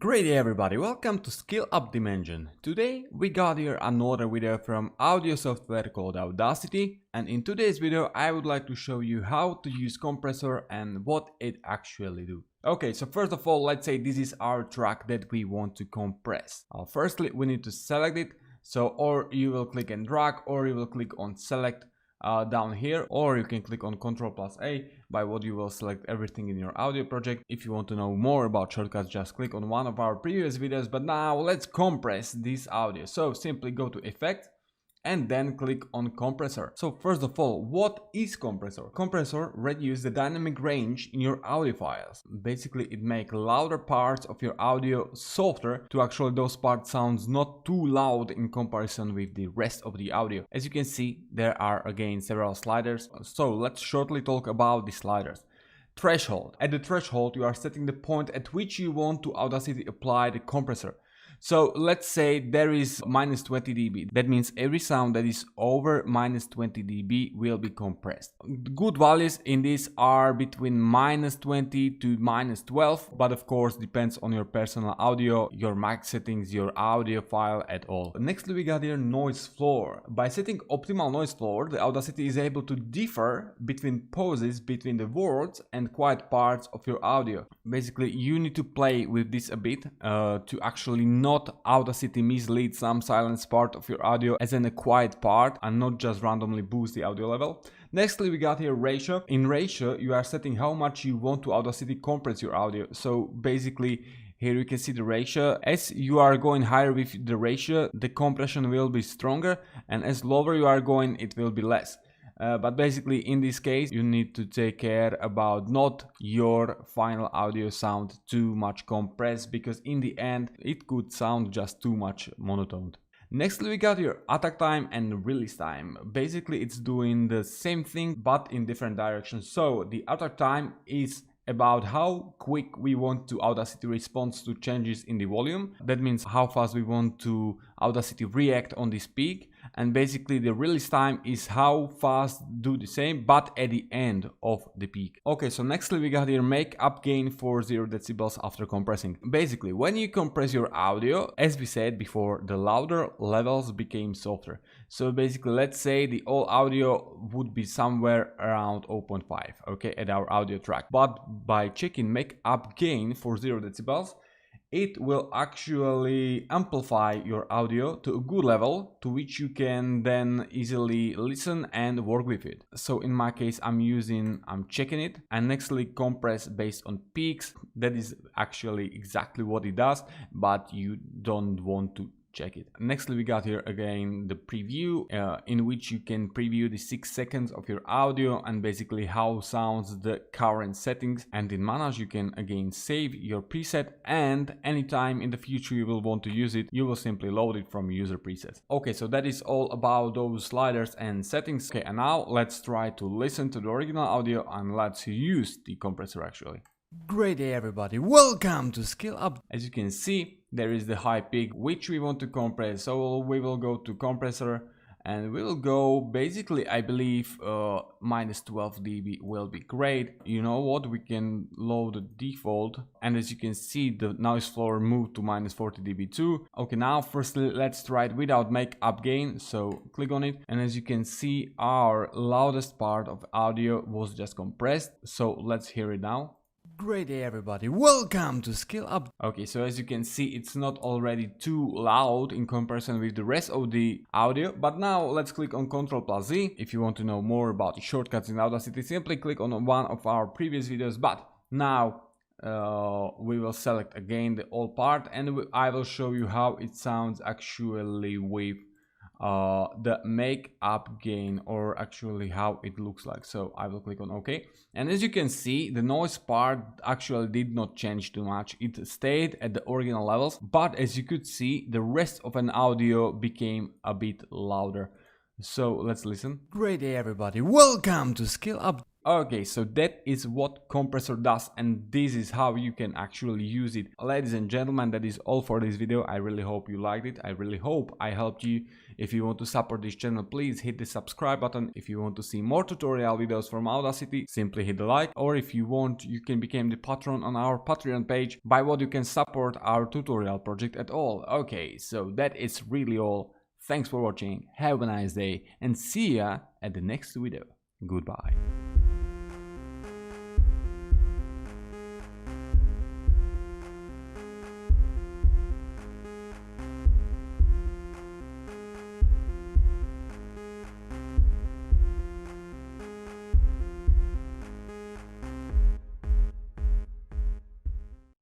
Great day everybody, welcome to Skill Up Dimension. Today we got here another video from audio software called Audacity, and in today's video I would like to show you how to use Compressor and what it actually do. Okay, so first of all, let's say this is our track that we want to compress. Firstly, we need to select it, so or you will click and drag, or you will click on select down here, or you can click on Ctrl+A, by what you will select everything in your audio project. If you want to know more about shortcuts, just click on one of our previous videos. But now let's compress this audio. So simply go to Effect and then click on Compressor. So first of all, what is Compressor? Compressor reduces the dynamic range in your audio files. Basically, it makes louder parts of your audio softer to actually those parts sounds not too loud in comparison with the rest of the audio. As you can see, there are again several sliders. So let's shortly talk about the sliders. Threshold. At the threshold, you are setting the point at which you want to Audacity apply the compressor. So let's say there is -20 dB. That means every sound that is over -20 dB will be compressed. Good values in this are between -20 to -12, but of course depends on your personal audio, your mic settings, your audio file at all. Nextly we got here noise floor. By setting optimal noise floor, the Audacity is able to differ between pauses between the words and quiet parts of your audio. Basically you need to play with this a bit to actually not Audacity mislead some silence part of your audio as in a quiet part and not just randomly boost the audio level. Nextly we got here ratio. In ratio you are setting how much you want to Audacity compress your audio. So basically here you can see the ratio. As you are going higher with the ratio, the compression will be stronger, and as lower you are going, it will be less. But basically in this case you need to take care about not your final audio sound too much compressed, because in the end it could sound just too much monotone. Next we got your attack time and release time. Basically it's doing the same thing but in different directions. So the attack time is about how quick we want to Audacity respond to changes in the volume. That means how fast we want to Audacity react on this peak. And basically the release time is how fast do the same but at the end of the peak. Okay, so nextly we got here make up gain for 0 decibels after compressing. Basically when you compress your audio, as we said before, the louder levels became softer. So basically let's say the all audio would be somewhere around 0.5, okay, at our audio track. But by checking make up gain for 0 decibels, it will actually amplify your audio to a good level to which you can then easily listen and work with it. So in my case I'm checking it, and nextly compress based on peaks. That is actually exactly what it does, but you don't want to check it. Nextly we got here again the preview, in which you can preview the 6 seconds of your audio and basically how sounds the current settings. And in Manage you can again save your preset, and anytime in the future you will want to use it, you will simply load it from user presets. Okay, so that is all about those sliders and settings. Okay, and now let's try to listen to the original audio and let's use the compressor actually. Great day everybody, welcome to Skill Up. As you can see, there is the high peak which we want to compress, so we will go to Compressor and we will go basically, I believe -12 dB will be great. You know what, we can load the default, and as you can see the noise floor moved to -40 dB too. Okay, now firstly let's try it without make up gain, so click on it, and as you can see our loudest part of audio was just compressed, so let's hear it now. Great day everybody, welcome to Skill Up. Okay, so as you can see it's not already too loud in comparison with the rest of the audio, but now let's click on Ctrl+Z. If you want to know more about the shortcuts in Audacity, simply click on one of our previous videos. But now we will select again the all part, and I will show you how it sounds actually with the make up gain, or actually how it looks like. So I will click on OK, and as you can see the noise part actually did not change too much. It stayed at the original levels, but as you could see the rest of an audio became a bit louder. So let's listen. Great day everybody, welcome to Skill Up. Okay, so that is what Compressor does, and this is how you can actually use it. Ladies and gentlemen, that is all for this video. I really hope you liked it. I really hope I helped you. If you want to support this channel, please hit the subscribe button. If you want to see more tutorial videos from Audacity, simply hit the like. Or if you want, you can become the patron on our Patreon page, by what you can support our tutorial project at all. Okay, so that is really all. Thanks for watching, have a nice day, and see ya at the next video. Goodbye.